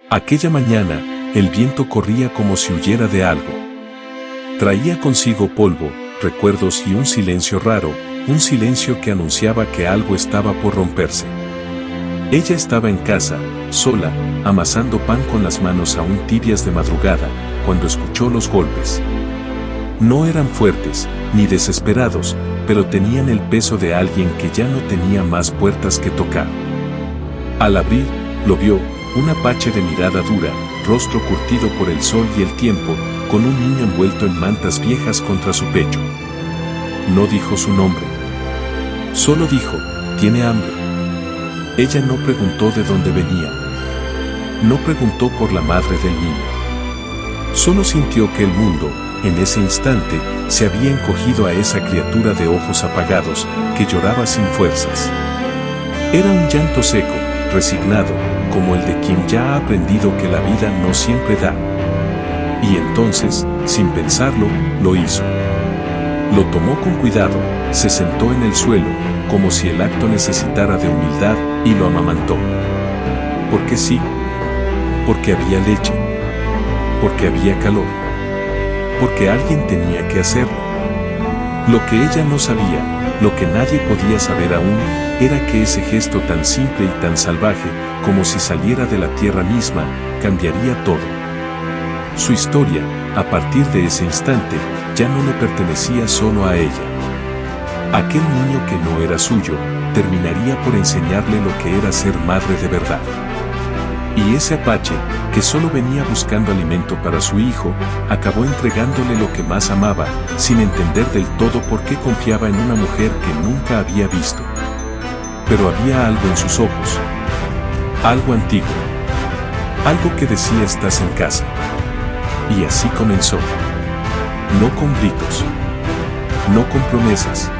Aquella mañana, el viento corría como si huyera de algo. Traía consigo polvo, recuerdos y un silencio raro, un silencio que anunciaba que algo estaba por romperse. Ella estaba en casa, sola, amasando pan con las manos aún tibias de madrugada, cuando escuchó los golpes. No eran fuertes, ni desesperados, pero tenían el peso de alguien que ya no tenía más puertas que tocar. Al abrir, lo vio, un apache de mirada dura, rostro curtido por el sol y el tiempo, con un niño envuelto en mantas viejas contra su pecho. No dijo su nombre. Solo dijo, «¿Tiene hambre?». Ella no preguntó de dónde venía. No preguntó por la madre del niño. Solo sintió que el mundo, en ese instante, se había encogido a esa criatura de ojos apagados, que lloraba sin fuerzas. Era un llanto seco, resignado, como el de quien ya ha aprendido que la vida no siempre da. Y entonces, sin pensarlo, lo hizo. Lo tomó con cuidado, se sentó en el suelo, como si el acto necesitara de humildad, y lo amamantó. Porque sí. Porque había leche. Porque había calor. Porque alguien tenía que hacerlo. Lo que ella no sabía, lo que nadie podía saber aún, era que ese gesto tan simple y tan salvaje, como si saliera de la tierra misma, cambiaría todo. Su historia, a partir de ese instante, ya no le pertenecía solo a ella. Aquel niño que no era suyo, terminaría por enseñarle lo que era ser madre de verdad. Y ese apache, que solo venía buscando alimento para su hijo, acabó entregándole lo que más amaba, sin entender del todo por qué confiaba en una mujer que nunca había visto. Pero había algo en sus ojos. Algo antiguo. Algo que decía «estás en casa». Y así comenzó. No con gritos. No con promesas.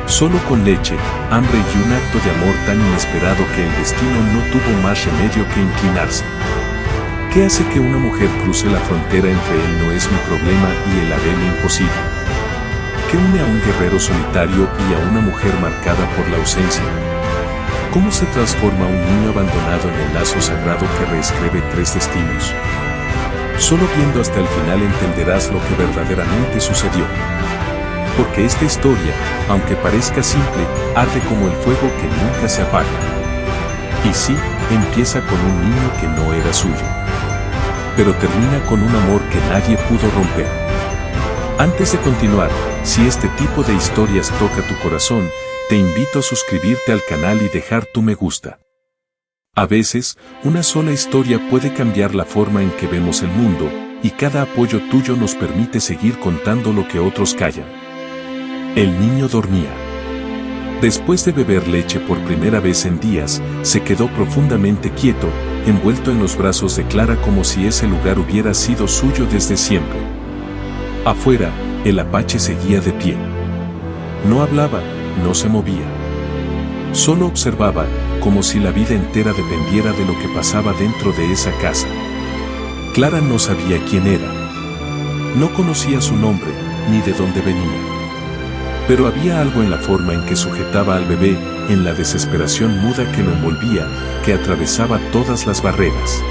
Solo con leche, hambre y un acto de amor tan inesperado que el destino no tuvo más remedio que inclinarse. ¿Qué hace que una mujer cruce la frontera entre él no es mi problema y el haré lo imposible? ¿Qué une a un guerrero solitario y a una mujer marcada por la ausencia? ¿Cómo se transforma un niño abandonado en el lazo sagrado que reescribe 3 destinos? Solo viendo hasta el final entenderás lo que verdaderamente sucedió. Porque esta historia, aunque parezca simple, arde como el fuego que nunca se apaga. Y sí, empieza con un niño que no era suyo. Pero termina con un amor que nadie pudo romper. Antes de continuar, si este tipo de historias toca tu corazón, te invito a suscribirte al canal y dejar tu me gusta. A veces, una sola historia puede cambiar la forma en que vemos el mundo, y cada apoyo tuyo nos permite seguir contando lo que otros callan. El niño dormía. Después de beber leche por primera vez en días, se quedó profundamente quieto, envuelto en los brazos de Clara como si ese lugar hubiera sido suyo desde siempre. Afuera, el apache seguía de pie. No hablaba, no se movía. Solo observaba, como si la vida entera dependiera de lo que pasaba dentro de esa casa. Clara no sabía quién era. No conocía su nombre, ni de dónde venía. Pero había algo en la forma en que sujetaba al bebé, en la desesperación muda que lo envolvía, que atravesaba todas las barreras.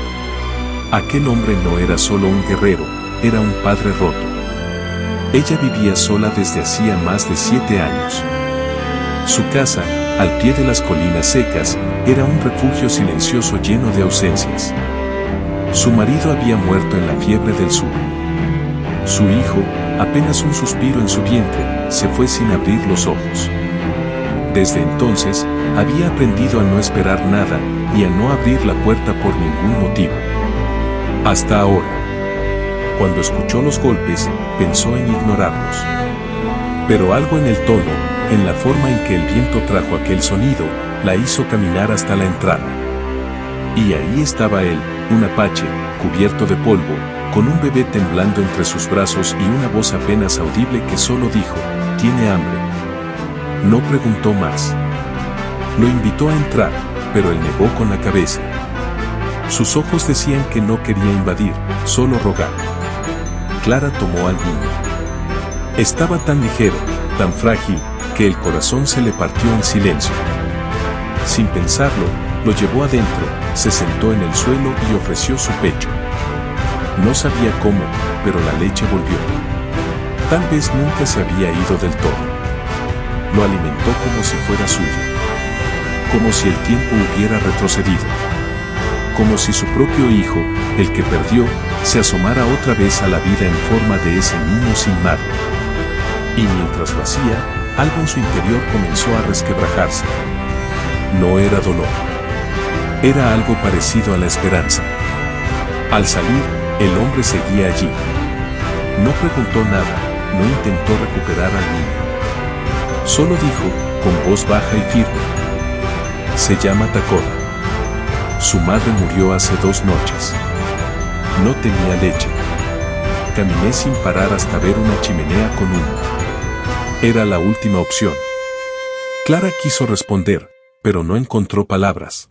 Aquel hombre no era solo un guerrero, era un padre roto. Ella vivía sola desde hacía más de 7 años. Su casa, al pie de las colinas secas, era un refugio silencioso lleno de ausencias. Su marido había muerto en la fiebre del sur. Su hijo, apenas un suspiro en su vientre, se fue sin abrir los ojos. Desde entonces, había aprendido a no esperar nada y a no abrir la puerta por ningún motivo. Hasta ahora. Cuando escuchó los golpes, pensó en ignorarlos. Pero algo en el tono, en la forma en que el viento trajo aquel sonido, la hizo caminar hasta la entrada. Y ahí estaba él, un apache, cubierto de polvo, con un bebé temblando entre sus brazos y una voz apenas audible que solo dijo, «¿Tiene hambre?». No preguntó más. Lo invitó a entrar, pero él negó con la cabeza. Sus ojos decían que no quería invadir, solo rogar. Clara tomó al niño. Estaba tan ligero, tan frágil, que el corazón se le partió en silencio. Sin pensarlo, Lo llevó adentro, se sentó en el suelo y ofreció su pecho. No sabía cómo, pero la leche volvió. Tal vez nunca se había ido del todo. Lo alimentó como si fuera suyo. Como si el tiempo hubiera retrocedido. Como si su propio hijo, el que perdió, se asomara otra vez a la vida en forma de ese niño sin madre. Y mientras lo hacía, algo en su interior comenzó a resquebrajarse. No era dolor. Era algo parecido a la esperanza. Al salir, el hombre seguía allí. No preguntó nada, no intentó recuperar al niño. Solo dijo, con voz baja y firme: se llama Takoda. Su madre murió hace 2 noches. No tenía leche. Caminé sin parar hasta ver una chimenea con humo. Era la última opción. Clara quiso responder, pero no encontró palabras.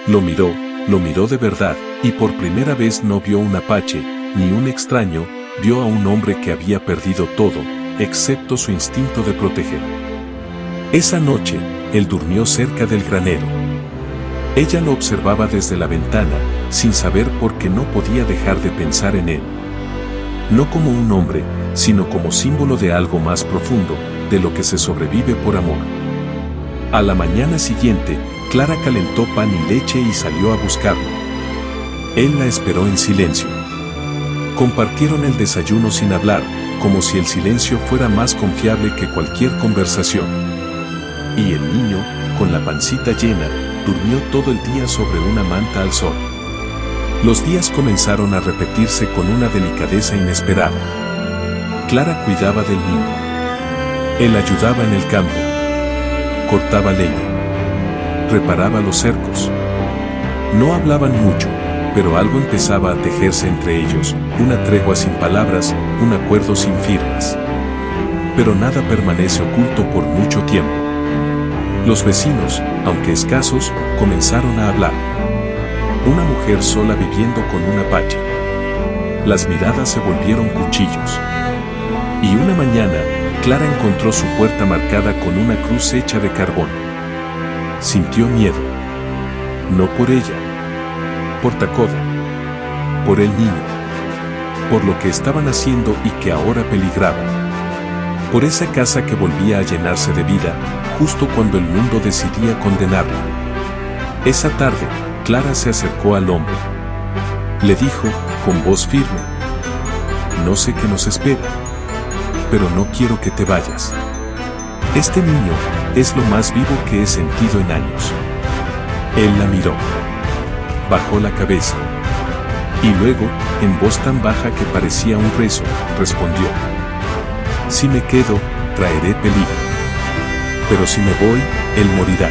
Lo miró de verdad, y por primera vez no vio un apache, ni un extraño, vio a un hombre que había perdido todo, excepto su instinto de proteger. Esa noche, él durmió cerca del granero. Ella lo observaba desde la ventana, sin saber por qué no podía dejar de pensar en él. No como un hombre, sino como símbolo de algo más profundo, de lo que se sobrevive por amor. A la mañana siguiente, Clara calentó pan y leche y salió a buscarlo. Él la esperó en silencio. Compartieron el desayuno sin hablar, como si el silencio fuera más confiable que cualquier conversación. Y el niño, con la pancita llena, durmió todo el día sobre una manta al sol. Los días comenzaron a repetirse con una delicadeza inesperada. Clara cuidaba del niño. Él ayudaba en el campo. Cortaba leña. Reparaba los cercos. No hablaban mucho, pero algo empezaba a tejerse entre ellos, una tregua sin palabras, un acuerdo sin firmas. Pero nada permanece oculto por mucho tiempo. Los vecinos, aunque escasos, comenzaron a hablar. Una mujer sola viviendo con un apache. Las miradas se volvieron cuchillos. Y una mañana, Clara encontró su puerta marcada con una cruz hecha de carbón. Sintió miedo. No por ella. Por Takoda. Por el niño. Por lo que estaban haciendo y que ahora peligraba. Por esa casa que volvía a llenarse de vida, justo cuando el mundo decidía condenarla. Esa tarde, Clara se acercó al hombre. Le dijo, con voz firme: no sé qué nos espera, pero no quiero que te vayas. Este niño es lo más vivo que he sentido en años. Él la miró. Bajó la cabeza. Y luego, en voz tan baja que parecía un rezo, respondió: si me quedo, traeré peligro. Pero si me voy, él morirá.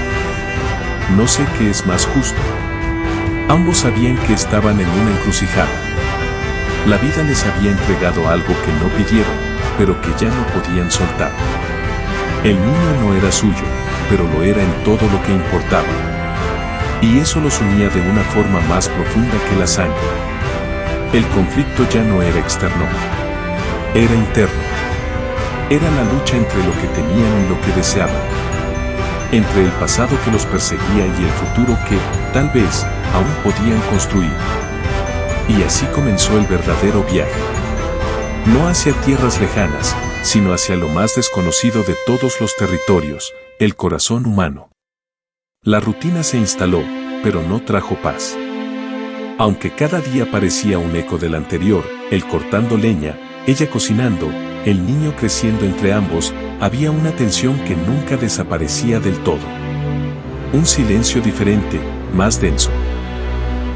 No sé qué es más justo. Ambos sabían que estaban en una encrucijada. La vida les había entregado algo que no pidieron, pero que ya no podían soltar. El niño no era suyo, pero lo era en todo lo que importaba. Y eso los unía de una forma más profunda que la sangre. El conflicto ya no era externo. Era interno. Era la lucha entre lo que tenían y lo que deseaban. Entre el pasado que los perseguía y el futuro que, tal vez, aún podían construir. Y así comenzó el verdadero viaje. No hacia tierras lejanas, sino hacia lo más desconocido de todos los territorios, el corazón humano. La rutina se instaló, pero no trajo paz. Aunque cada día parecía un eco del anterior, él cortando leña, ella cocinando, el niño creciendo entre ambos, había una tensión que nunca desaparecía del todo. Un silencio diferente, más denso.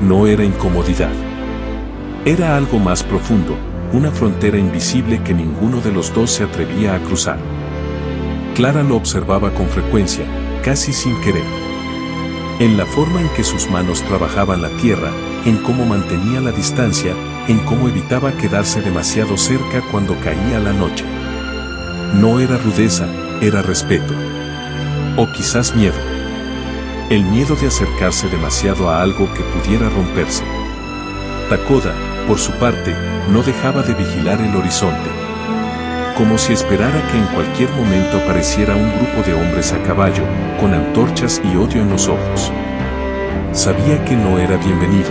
No era incomodidad. Era algo más profundo, una frontera invisible que ninguno de los dos se atrevía a cruzar. Clara lo observaba con frecuencia, casi sin querer. En la forma en que sus manos trabajaban la tierra, en cómo mantenía la distancia, en cómo evitaba quedarse demasiado cerca cuando caía la noche. No era rudeza, era respeto. O quizás miedo. El miedo de acercarse demasiado a algo que pudiera romperse. Takoda, por su parte, no dejaba de vigilar el horizonte. Como si esperara que en cualquier momento apareciera un grupo de hombres a caballo, con antorchas y odio en los ojos. Sabía que no era bienvenido.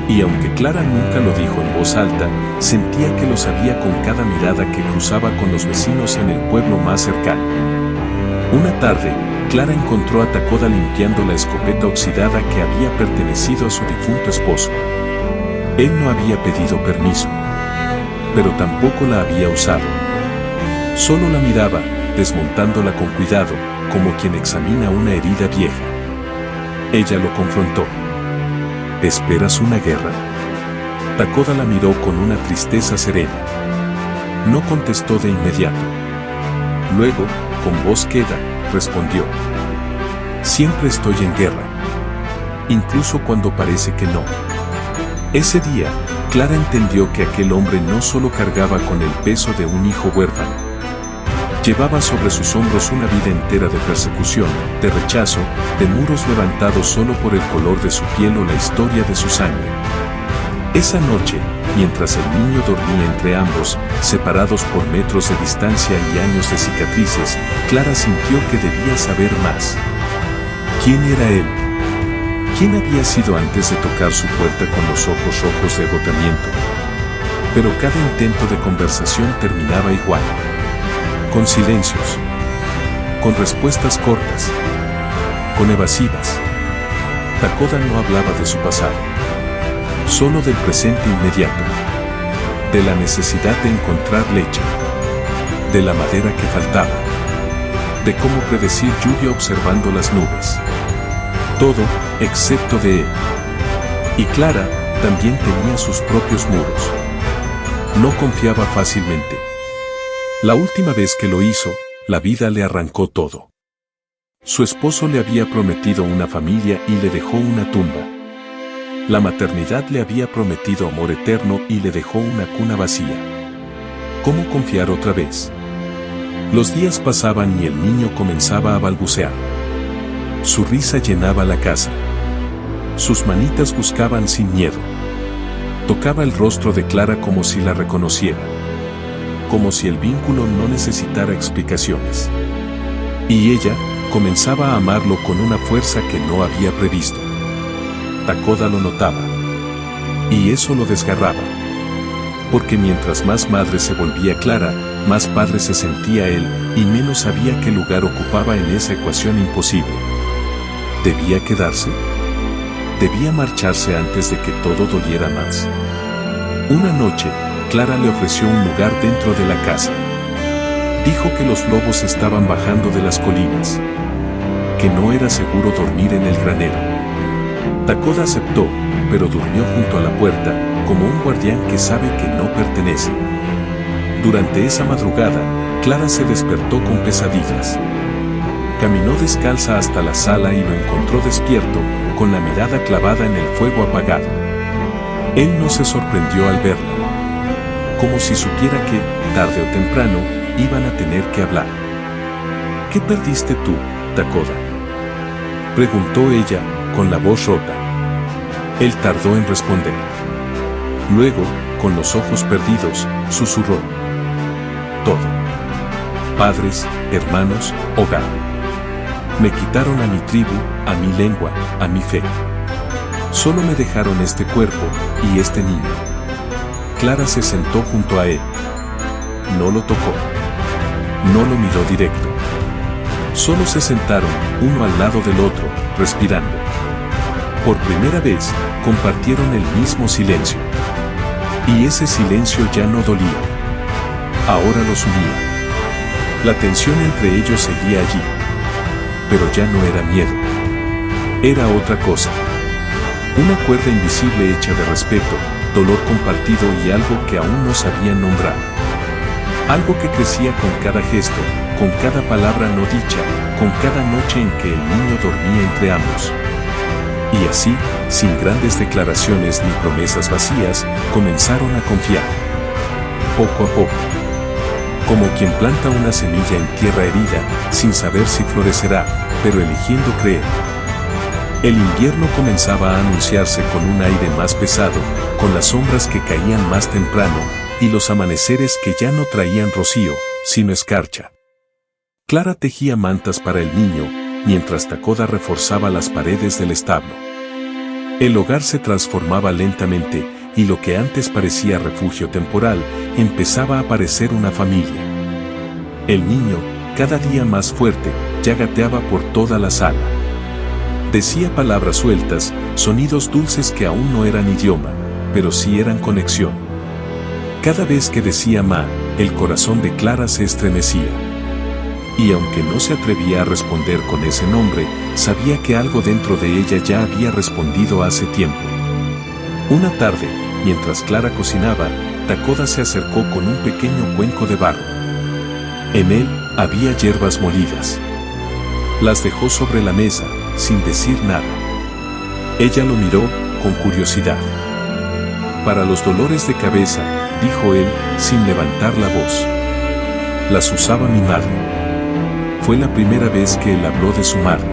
Y aunque Clara nunca lo dijo en voz alta, sentía que lo sabía con cada mirada que cruzaba con los vecinos en el pueblo más cercano. Una tarde, Clara encontró a Takoda limpiando la escopeta oxidada que había pertenecido a su difunto esposo. Él no había pedido permiso, pero tampoco la había usado. Solo la miraba, desmontándola con cuidado, como quien examina una herida vieja. Ella lo confrontó. ¿Esperas una guerra? Takoda la miró con una tristeza serena. No contestó de inmediato. Luego, con voz queda, respondió. Siempre estoy en guerra. Incluso cuando parece que no. Ese día, Clara entendió que aquel hombre no solo cargaba con el peso de un hijo huérfano. Llevaba sobre sus hombros una vida entera de persecución, de rechazo, de muros levantados solo por el color de su piel o la historia de su sangre. Esa noche, mientras el niño dormía entre ambos, separados por metros de distancia y años de cicatrices, Clara sintió que debía saber más. ¿Quién era él? ¿Quién había sido antes de tocar su puerta con los ojos rojos de agotamiento? Pero cada intento de conversación terminaba igual. Con silencios, con respuestas cortas, con evasivas. Takoda no hablaba de su pasado, solo del presente inmediato, de la necesidad de encontrar leche, de la madera que faltaba, de cómo predecir lluvia observando las nubes. Todo, excepto de él. Y Clara también tenía sus propios muros. No confiaba fácilmente. La última vez que lo hizo, la vida le arrancó todo. Su esposo le había prometido una familia y le dejó una tumba. La maternidad le había prometido amor eterno y le dejó una cuna vacía. ¿Cómo confiar otra vez? Los días pasaban y el niño comenzaba a balbucear. Su risa llenaba la casa. Sus manitas buscaban sin miedo. Tocaba el rostro de Clara como si la reconociera. Como si el vínculo no necesitara explicaciones. Y ella comenzaba a amarlo con una fuerza que no había previsto. Takoda lo notaba. Y eso lo desgarraba. Porque mientras más madre se volvía Clara, más padre se sentía él, y menos sabía qué lugar ocupaba en esa ecuación imposible. ¿Debía quedarse? ¿Debía marcharse antes de que todo doliera más? Una noche, Clara le ofreció un lugar dentro de la casa. Dijo que los lobos estaban bajando de las colinas. Que no era seguro dormir en el granero. Takoda aceptó, pero durmió junto a la puerta, como un guardián que sabe que no pertenece. Durante esa madrugada, Clara se despertó con pesadillas. Caminó descalza hasta la sala y lo encontró despierto, con la mirada clavada en el fuego apagado. Él no se sorprendió al verla. Como si supiera que, tarde o temprano, iban a tener que hablar. ¿Qué perdiste tú, Takoda?, preguntó ella, con la voz rota. Él tardó en responder. Luego, con los ojos perdidos, susurró. Todo. Padres, hermanos, hogar. Me quitaron a mi tribu, a mi lengua, a mi fe. Solo me dejaron este cuerpo, y este niño. Clara se sentó junto a él. No lo tocó. No lo miró directo. Solo se sentaron, uno al lado del otro, respirando. Por primera vez, compartieron el mismo silencio. Y ese silencio ya no dolía. Ahora los unía. La tensión entre ellos seguía allí. Pero ya no era miedo. Era otra cosa. Una cuerda invisible hecha de respeto, dolor compartido y algo que aún no sabían nombrar. Algo que crecía con cada gesto, con cada palabra no dicha, con cada noche en que el niño dormía entre ambos. Y así, sin grandes declaraciones ni promesas vacías, comenzaron a confiar. Poco a poco. Como quien planta una semilla en tierra herida, sin saber si florecerá, pero eligiendo creer. El invierno comenzaba a anunciarse con un aire más pesado, con las sombras que caían más temprano, y los amaneceres que ya no traían rocío, sino escarcha. Clara tejía mantas para el niño, mientras Takoda reforzaba las paredes del establo. El hogar se transformaba lentamente, y lo que antes parecía refugio temporal, empezaba a parecer una familia. El niño, cada día más fuerte, ya gateaba por toda la sala. Decía palabras sueltas, sonidos dulces que aún no eran idioma, pero sí eran conexión. Cada vez que decía Ma, el corazón de Clara se estremecía. Y aunque no se atrevía a responder con ese nombre, sabía que algo dentro de ella ya había respondido hace tiempo. Una tarde, mientras Clara cocinaba, Takoda se acercó con un pequeño cuenco de barro. En él había hierbas molidas. Las dejó sobre la mesa, sin decir nada. Ella lo miró, con curiosidad. Para los dolores de cabeza, dijo él, sin levantar la voz. Las usaba mi madre. Fue la primera vez que él habló de su madre.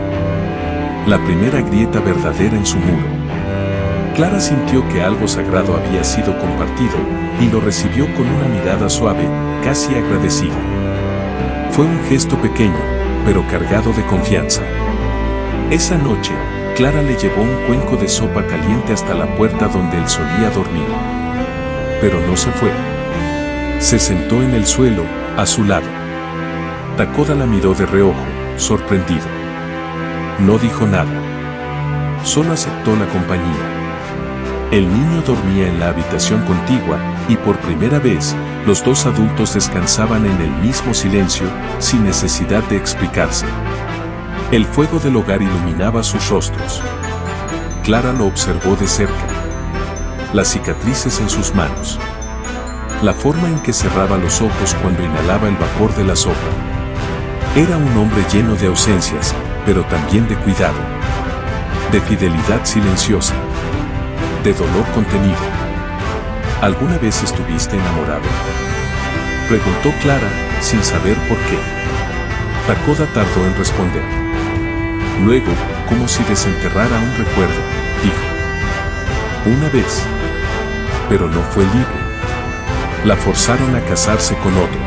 La primera grieta verdadera en su muro. Clara sintió que algo sagrado había sido compartido, y lo recibió con una mirada suave, casi agradecida. Fue un gesto pequeño, pero cargado de confianza. Esa noche, Clara le llevó un cuenco de sopa caliente hasta la puerta donde él solía dormir. Pero no se fue. Se sentó en el suelo, a su lado. Takoda la miró de reojo, sorprendido. No dijo nada. Solo aceptó la compañía. El niño dormía en la habitación contigua, y por primera vez, los dos adultos descansaban en el mismo silencio, sin necesidad de explicarse. El fuego del hogar iluminaba sus rostros. Clara lo observó de cerca. Las cicatrices en sus manos. La forma en que cerraba los ojos cuando inhalaba el vapor de la sopa. Era un hombre lleno de ausencias, pero también de cuidado. De fidelidad silenciosa. De dolor contenido. ¿Alguna vez estuviste enamorado? Preguntó Clara, sin saber por qué. Takoda tardó en responder. Luego, como si desenterrara un recuerdo, dijo. Una vez. Pero no fue libre. La forzaron a casarse con otro.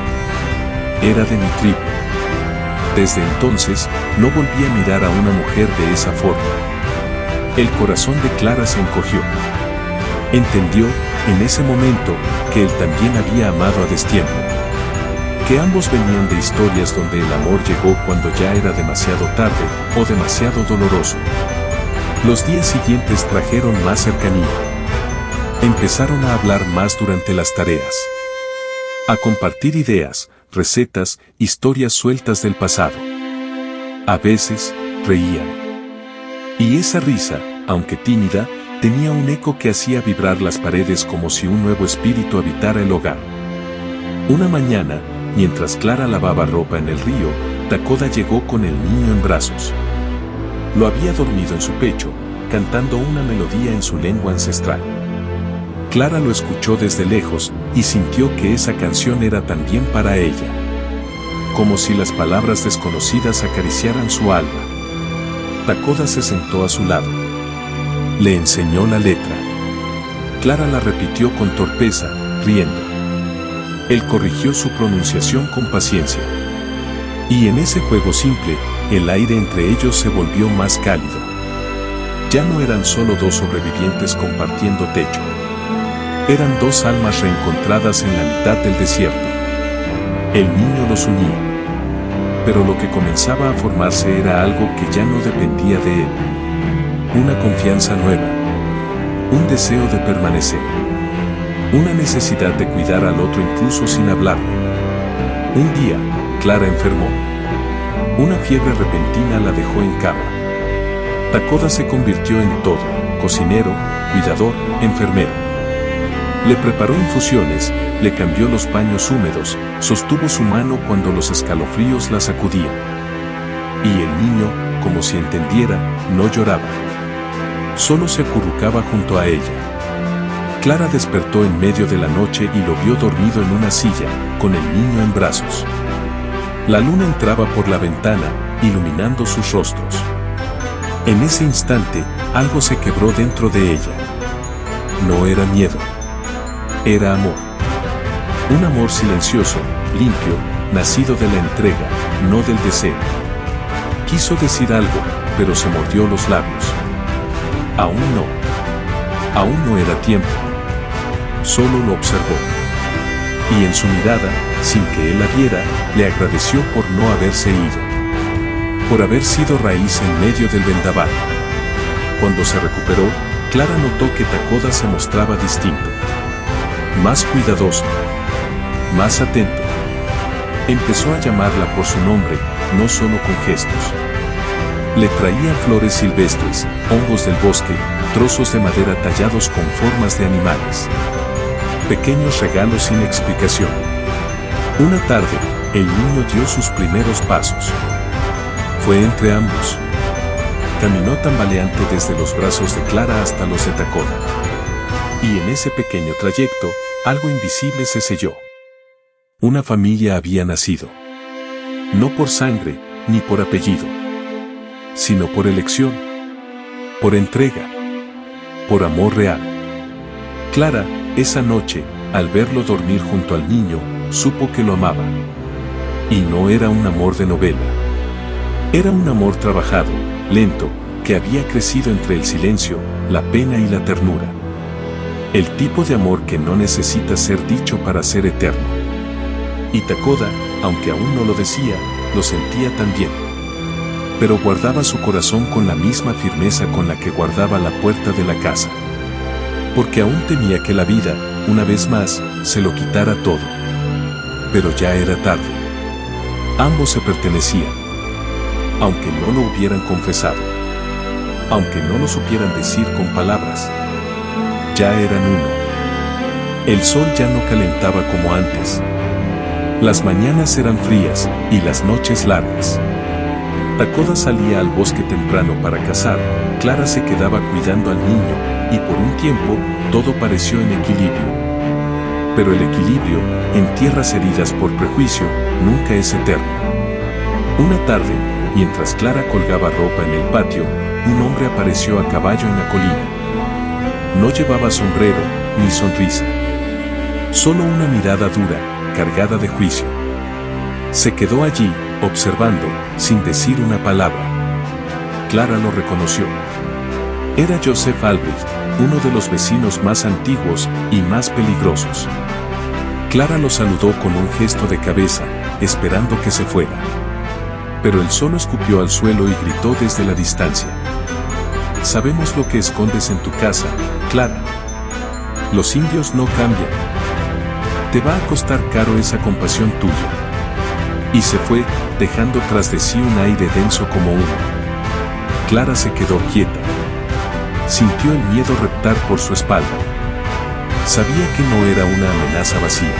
Era de mi tribu. Desde entonces, no volví a mirar a una mujer de esa forma. El corazón de Clara se encogió. Entendió, en ese momento, que él también había amado a destiempo. Que ambos venían de historias donde el amor llegó cuando ya era demasiado tarde, o demasiado doloroso. Los días siguientes trajeron más cercanía. Empezaron a hablar más durante las tareas. A compartir ideas, recetas, historias sueltas del pasado. A veces, reían. Y esa risa, aunque tímida, tenía un eco que hacía vibrar las paredes como si un nuevo espíritu habitara el hogar. Una mañana, mientras Clara lavaba ropa en el río, Takoda llegó con el niño en brazos. Lo había dormido en su pecho, cantando una melodía en su lengua ancestral. Clara lo escuchó desde lejos, y sintió que esa canción era también para ella. Como si las palabras desconocidas acariciaran su alma. Takoda se sentó a su lado. Le enseñó la letra. Clara la repitió con torpeza, riendo. Él corrigió su pronunciación con paciencia. Y en ese juego simple, el aire entre ellos se volvió más cálido. Ya no eran solo dos sobrevivientes compartiendo techo. Eran dos almas reencontradas en la mitad del desierto. El niño los unía. Pero lo que comenzaba a formarse era algo que ya no dependía de él. Una confianza nueva. Un deseo de permanecer. Una necesidad de cuidar al otro incluso sin hablarlo. Un día, Clara enfermó. Una fiebre repentina la dejó en cama. Takoda se convirtió en todo: cocinero, cuidador, enfermero. Le preparó infusiones, le cambió los paños húmedos, sostuvo su mano cuando los escalofríos la sacudían. Y el niño, como si entendiera, no lloraba. Solo se acurrucaba junto a ella. Clara despertó en medio de la noche y lo vio dormido en una silla, con el niño en brazos. La luna entraba por la ventana, iluminando sus rostros. En ese instante, algo se quebró dentro de ella. No era miedo. Era amor. Un amor silencioso, limpio, nacido de la entrega, no del deseo. Quiso decir algo, pero se mordió los labios. Aún no era tiempo. Solo lo observó. Y en su mirada, sin que él la viera, le agradeció por no haberse ido. Por haber sido raíz en medio del vendaval. Cuando se recuperó, Clara notó que Takoda se mostraba distinto. Más cuidadoso. Más atento. Empezó a llamarla por su nombre, no solo con gestos. Le traía flores silvestres, hongos del bosque, trozos de madera tallados con formas de animales. Pequeños regalos sin explicación. Una tarde, el niño dio sus primeros pasos. Fue entre ambos. Caminó tambaleante desde los brazos de Clara hasta los de Takoda. Y en ese pequeño trayecto, algo invisible se selló. Una familia había nacido. No por sangre, ni por apellido, sino por elección, por entrega, por amor real. Clara, esa noche, al verlo dormir junto al niño, supo que lo amaba. Y no era un amor de novela. Era un amor trabajado, lento, que había crecido entre el silencio, la pena y la ternura. El tipo de amor que no necesita ser dicho para ser eterno. Y Takoda, aunque aún no lo decía, lo sentía también. Pero guardaba su corazón con la misma firmeza con la que guardaba la puerta de la casa. Porque aún temía que la vida, una vez más, se lo quitara todo. Pero ya era tarde. Ambos se pertenecían. Aunque no lo hubieran confesado. Aunque no lo supieran decir con palabras. Ya eran uno. El sol ya no calentaba como antes. Las mañanas eran frías y las noches largas. Takoda salía al bosque temprano para cazar, Clara se quedaba cuidando al niño, y por un tiempo, todo pareció en equilibrio. Pero el equilibrio, en tierras heridas por prejuicio, nunca es eterno. Una tarde, mientras Clara colgaba ropa en el patio, un hombre apareció a caballo en la colina. No llevaba sombrero, ni sonrisa. Solo una mirada dura, cargada de juicio. Se quedó allí, observando, sin decir una palabra. Clara lo reconoció. Era Joseph Albrecht, uno de los vecinos más antiguos y más peligrosos. Clara lo saludó con un gesto de cabeza, esperando que se fuera. Pero él solo escupió al suelo y gritó desde la distancia. Sabemos lo que escondes en tu casa, Clara. Los indios no cambian. Te va a costar caro esa compasión tuya. Y se fue, dejando tras de sí un aire denso como humo. Clara se quedó quieta. Sintió el miedo reptar por su espalda. Sabía que no era una amenaza vacía.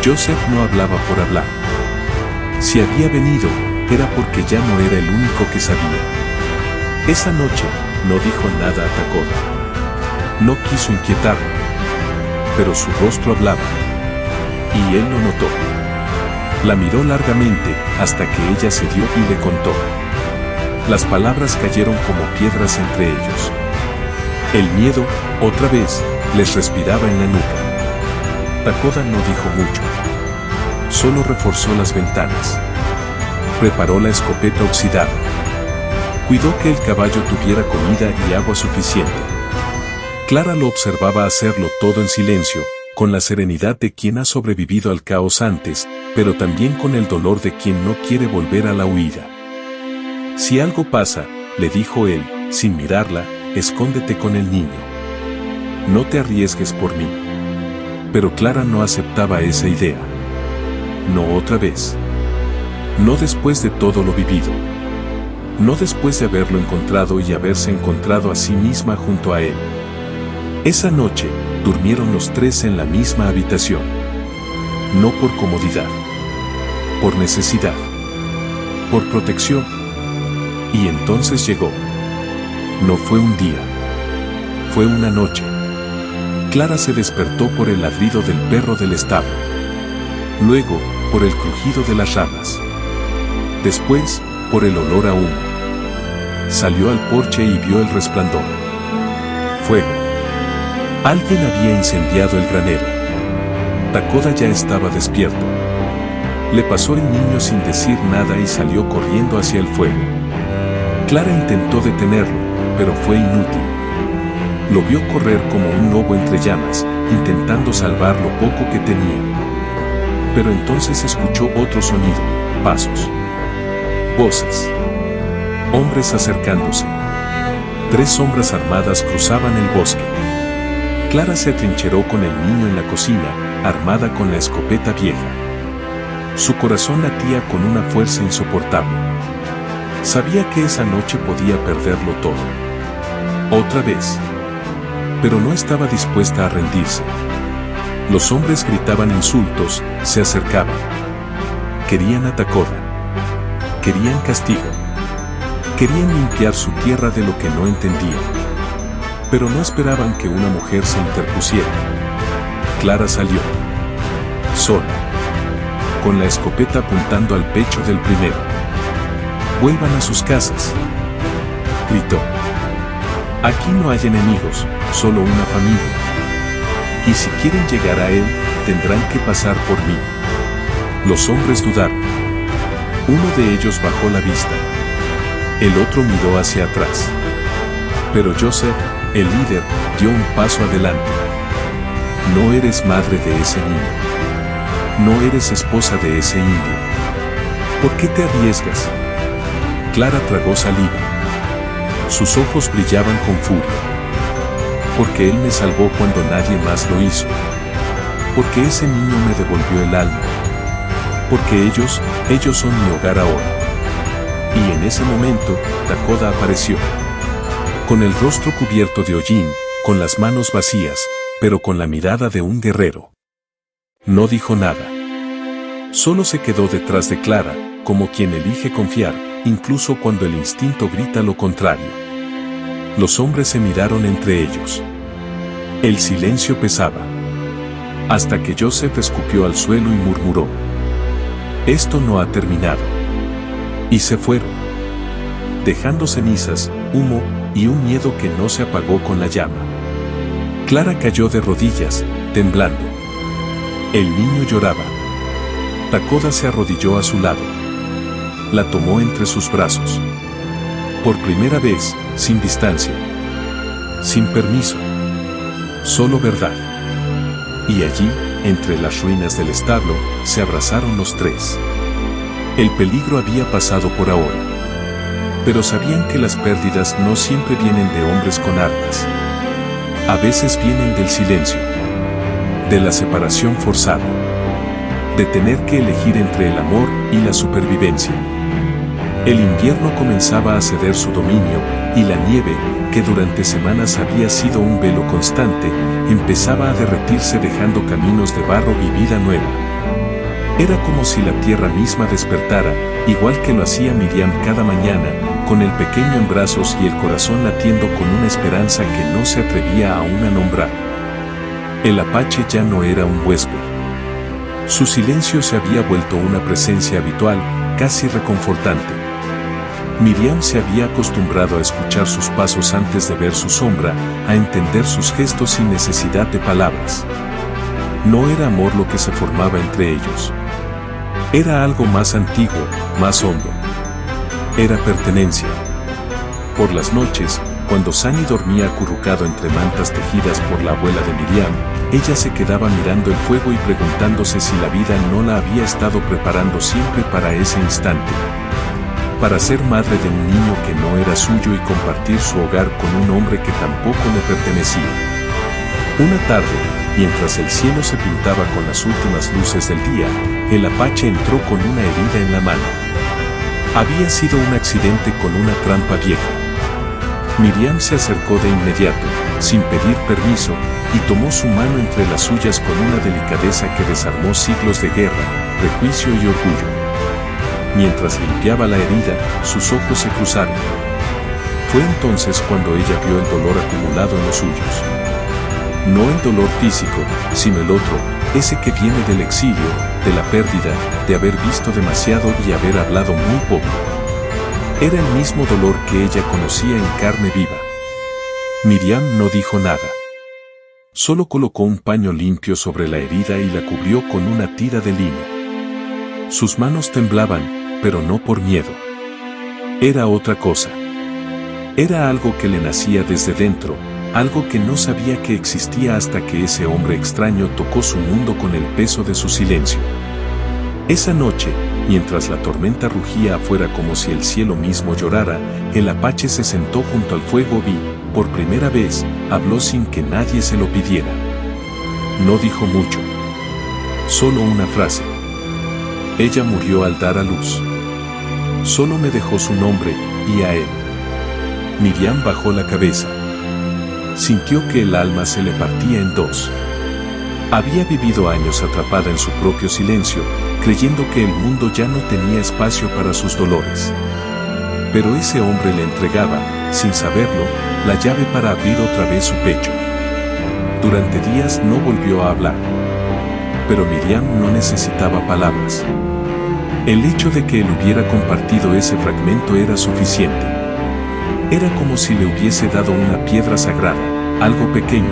Joseph no hablaba por hablar. Si había venido, era porque ya no era el único que sabía. Esa noche, no dijo nada a Takoda. No quiso inquietarlo. Pero su rostro hablaba. Y él lo notó. La miró largamente, hasta que ella se dio y le contó. Las palabras cayeron como piedras entre ellos. El miedo, otra vez, les respiraba en la nuca. Takoda no dijo mucho. Solo reforzó las ventanas. Preparó la escopeta oxidada. Cuidó que el caballo tuviera comida y agua suficiente. Clara lo observaba hacerlo todo en silencio, con la serenidad de quien ha sobrevivido al caos antes, pero también con el dolor de quien no quiere volver a la huida. Si algo pasa, le dijo él, sin mirarla, escóndete con el niño. No te arriesgues por mí. Pero Clara no aceptaba esa idea. No otra vez. No después de todo lo vivido. No después de haberlo encontrado y haberse encontrado a sí misma junto a él. Esa noche, durmieron los tres en la misma habitación. No por comodidad. Por necesidad. Por protección. Y entonces llegó. No fue un día. Fue una noche. Clara se despertó por el ladrido del perro del establo. Luego, por el crujido de las ramas. Después, por el olor a humo. Salió al porche y vio el resplandor. Fuego. Alguien había incendiado el granero. Takoda ya estaba despierto. Le pasó el niño sin decir nada y salió corriendo hacia el fuego. Clara intentó detenerlo, pero fue inútil. Lo vio correr como un lobo entre llamas, intentando salvar lo poco que tenía. Pero entonces escuchó otro sonido, pasos. Voces. Hombres acercándose. 3 sombras armadas cruzaban el bosque. Clara se atrincheró con el niño en la cocina, armada con la escopeta vieja. Su corazón latía con una fuerza insoportable. Sabía que esa noche podía perderlo todo. Otra vez. Pero no estaba dispuesta a rendirse. Los hombres gritaban insultos, se acercaban. Querían a Takoda. Querían castigo. Querían limpiar su tierra de lo que no entendía. Pero no esperaban que una mujer se interpusiera. Clara salió. Sola. Con la escopeta apuntando al pecho del primero. «Vuelvan a sus casas», gritó. «Aquí no hay enemigos, solo una familia. Y si quieren llegar a él, tendrán que pasar por mí». Los hombres dudaron. Uno de ellos bajó la vista. El otro miró hacia atrás. Pero Joseph, el líder, dio un paso adelante. «No eres madre de ese niño. No eres esposa de ese indio. ¿Por qué te arriesgas?» Clara tragó saliva. Sus ojos brillaban con furia. «Porque él me salvó cuando nadie más lo hizo. Porque ese niño me devolvió el alma. Porque ellos son mi hogar ahora». Y en ese momento, Takoda apareció. Con el rostro cubierto de hollín, con las manos vacías, pero con la mirada de un guerrero. No dijo nada. Solo se quedó detrás de Clara, como quien elige confiar, incluso cuando el instinto grita lo contrario. Los hombres se miraron entre ellos. El silencio pesaba. Hasta que Joseph escupió al suelo y murmuró: «Esto no ha terminado». Y se fueron. Dejando cenizas, humo y un miedo que no se apagó con la llama. Clara cayó de rodillas, temblando. El niño lloraba. Takoda se arrodilló a su lado. La tomó entre sus brazos. Por primera vez, sin distancia. Sin permiso. Solo verdad. Y allí, entre las ruinas del establo, se abrazaron los 3. El peligro había pasado por ahora. Pero sabían que las pérdidas no siempre vienen de hombres con armas. A veces vienen del silencio. De la separación forzada. De tener que elegir entre el amor y la supervivencia. El invierno comenzaba a ceder su dominio, y la nieve, que durante semanas había sido un velo constante, empezaba a derretirse dejando caminos de barro y vida nueva. Era como si la tierra misma despertara, igual que lo hacía Miriam cada mañana, con el pequeño en brazos y el corazón latiendo con una esperanza que no se atrevía aún a nombrar. El apache ya no era un huésped. Su silencio se había vuelto una presencia habitual, casi reconfortante. Miriam se había acostumbrado a escuchar sus pasos antes de ver su sombra, a entender sus gestos sin necesidad de palabras. No era amor lo que se formaba entre ellos. Era algo más antiguo, más hondo. Era pertenencia. Por las noches, cuando Sani dormía acurrucado entre mantas tejidas por la abuela de Miriam, ella se quedaba mirando el fuego y preguntándose si la vida no la había estado preparando siempre para ese instante. Para ser madre de un niño que no era suyo y compartir su hogar con un hombre que tampoco le pertenecía. Una tarde, mientras el cielo se pintaba con las últimas luces del día, el apache entró con una herida en la mano. Había sido un accidente con una trampa vieja. Miriam se acercó de inmediato, sin pedir permiso, y tomó su mano entre las suyas con una delicadeza que desarmó siglos de guerra, prejuicio y orgullo. Mientras limpiaba la herida, sus ojos se cruzaron. Fue entonces cuando ella vio el dolor acumulado en los suyos. No el dolor físico, sino el otro, ese que viene del exilio, de la pérdida, de haber visto demasiado y haber hablado muy poco. Era el mismo dolor que ella conocía en carne viva. Miriam no dijo nada. Solo colocó un paño limpio sobre la herida y la cubrió con una tira de lino. Sus manos temblaban, pero no por miedo. Era otra cosa. Era algo que le nacía desde dentro, algo que no sabía que existía hasta que ese hombre extraño tocó su mundo con el peso de su silencio. Esa noche, mientras la tormenta rugía afuera como si el cielo mismo llorara, el apache se sentó junto al fuego y, por primera vez, habló sin que nadie se lo pidiera. No dijo mucho. Solo una frase. Ella murió al dar a luz. Solo me dejó su nombre, y a él. Miriam bajó la cabeza. Sintió que el alma se le partía en dos. Había vivido años atrapada en su propio silencio, creyendo que el mundo ya no tenía espacio para sus dolores. Pero ese hombre le entregaba, sin saberlo, la llave para abrir otra vez su pecho. Durante días no volvió a hablar. Pero Miriam no necesitaba palabras. El hecho de que él hubiera compartido ese fragmento era suficiente. Era como si le hubiese dado una piedra sagrada, algo pequeño,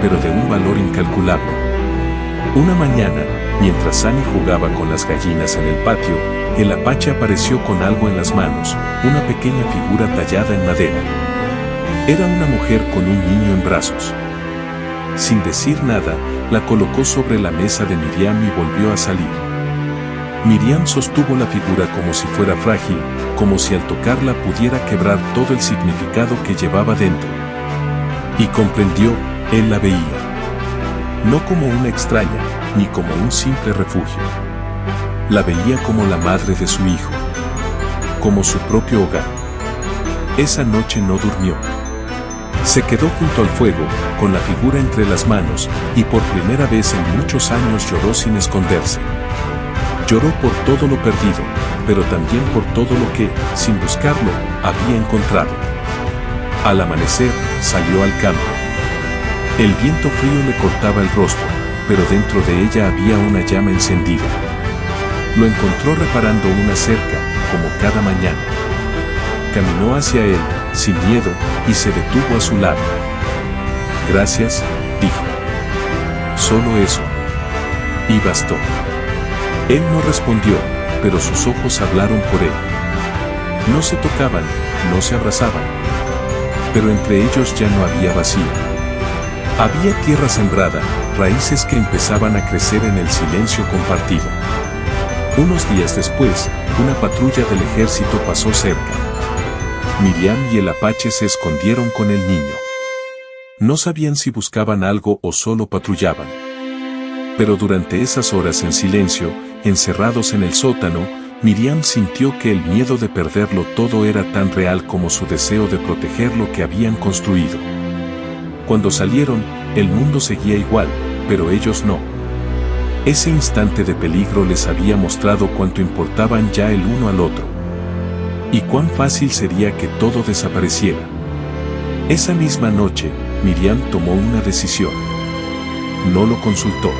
pero de un valor incalculable. Una mañana, mientras Annie jugaba con las gallinas en el patio, el apache apareció con algo en las manos, una pequeña figura tallada en madera. Era una mujer con un niño en brazos. Sin decir nada, la colocó sobre la mesa de Miriam y volvió a salir. Miriam sostuvo la figura como si fuera frágil, como si al tocarla pudiera quebrar todo el significado que llevaba dentro. Y comprendió, él la veía. No como una extraña, ni como un simple refugio. La veía como la madre de su hijo. Como su propio hogar. Esa noche no durmió. Se quedó junto al fuego, con la figura entre las manos, y por primera vez en muchos años lloró sin esconderse. Lloró por todo lo perdido, pero también por todo lo que, sin buscarlo, había encontrado. Al amanecer, salió al campo. El viento frío le cortaba el rostro, pero dentro de ella había una llama encendida. Lo encontró reparando una cerca, como cada mañana. Caminó hacia él, sin miedo, y se detuvo a su lado. Gracias, dijo. Solo eso. Y bastó. Él no respondió, pero sus ojos hablaron por él. No se tocaban, no se abrazaban. Pero entre ellos ya no había vacío. Había tierra sembrada, raíces que empezaban a crecer en el silencio compartido. Unos días después, una patrulla del ejército pasó cerca. Miriam y el apache se escondieron con el niño. No sabían si buscaban algo o solo patrullaban. Pero durante esas horas en silencio, encerrados en el sótano, Miriam sintió que el miedo de perderlo todo era tan real como su deseo de proteger lo que habían construido. Cuando salieron, el mundo seguía igual, pero ellos no. Ese instante de peligro les había mostrado cuánto importaban ya el uno al otro. Y cuán fácil sería que todo desapareciera. Esa misma noche, Miriam tomó una decisión. No lo consultó.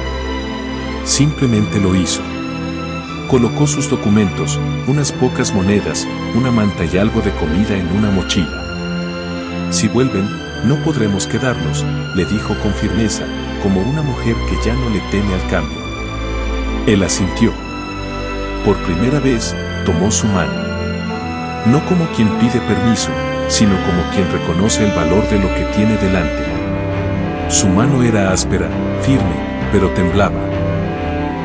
Simplemente lo hizo. Colocó sus documentos, unas pocas monedas, una manta y algo de comida en una mochila. Si vuelven, no podremos quedarnos, le dijo con firmeza, como una mujer que ya no le teme al cambio. Él asintió. Por primera vez, tomó su mano. No como quien pide permiso, sino como quien reconoce el valor de lo que tiene delante. Su mano era áspera, firme, pero temblaba.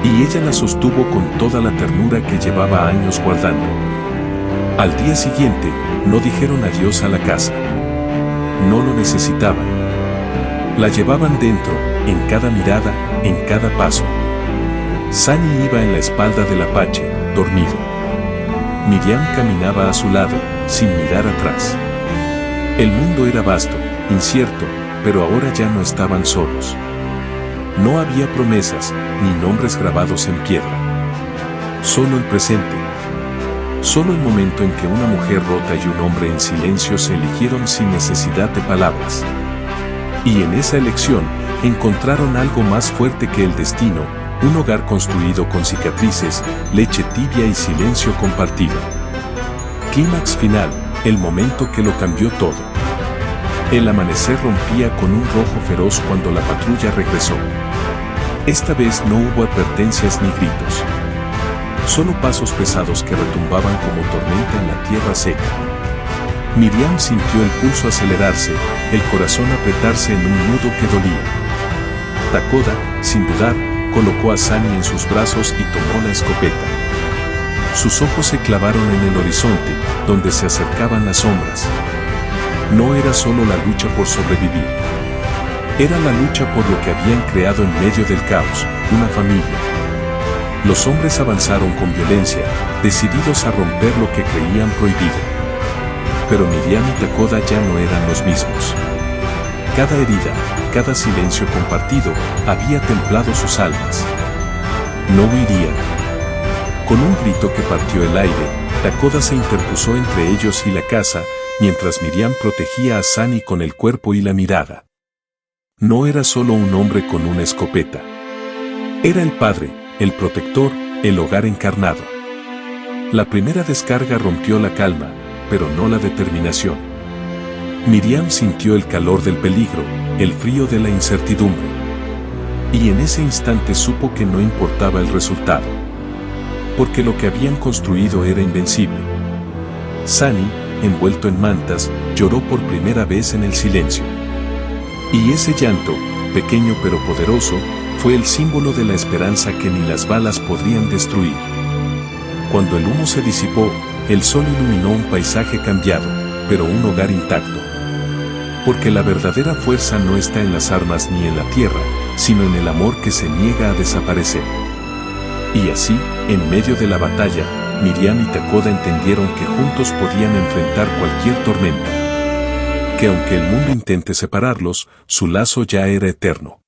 Y ella la sostuvo con toda la ternura que llevaba años guardando. Al día siguiente, no dijeron adiós a la casa. No lo necesitaban. La llevaban dentro, en cada mirada, en cada paso. Sani iba en la espalda del apache, dormido. Miriam caminaba a su lado, sin mirar atrás. El mundo era vasto, incierto, pero ahora ya no estaban solos. No había promesas, ni nombres grabados en piedra. Solo el presente. Solo el momento en que una mujer rota y un hombre en silencio se eligieron sin necesidad de palabras. Y en esa elección, encontraron algo más fuerte que el destino, un hogar construido con cicatrices, leche tibia y silencio compartido. Clímax final, el momento que lo cambió todo. El amanecer rompía con un rojo feroz cuando la patrulla regresó. Esta vez no hubo advertencias ni gritos. solo pasos pesados que retumbaban como tormenta en la tierra seca. Miriam sintió el pulso acelerarse, el corazón apretarse en un nudo que dolía. Takoda, sin dudar, colocó a Sani en sus brazos y tomó la escopeta. Sus ojos se clavaron en el horizonte, donde se acercaban las sombras. No era solo la lucha por sobrevivir. Era la lucha por lo que habían creado en medio del caos, una familia. Los hombres avanzaron con violencia, decididos a romper lo que creían prohibido. Pero Miriam y Takoda ya no eran los mismos. Cada herida, cada silencio compartido, había templado sus almas. No huirían. Con un grito que partió el aire, Takoda se interpuso entre ellos y la casa, mientras Miriam protegía a Sani con el cuerpo y la mirada. No era solo un hombre con una escopeta. Era el padre, el protector, el hogar encarnado. La primera descarga rompió la calma, pero no la determinación. Miriam sintió el calor del peligro, el frío de la incertidumbre. Y en ese instante supo que no importaba el resultado. Porque lo que habían construido era invencible. Sani, envuelto en mantas, lloró por primera vez en el silencio. Y ese llanto, pequeño pero poderoso, fue el símbolo de la esperanza que ni las balas podrían destruir. Cuando el humo se disipó, el sol iluminó un paisaje cambiado, pero un hogar intacto. Porque la verdadera fuerza no está en las armas ni en la tierra, sino en el amor que se niega a desaparecer. Y así, en medio de la batalla, Miriam y Takoda entendieron que juntos podían enfrentar cualquier tormenta. Que aunque el mundo intente separarlos, su lazo ya era eterno.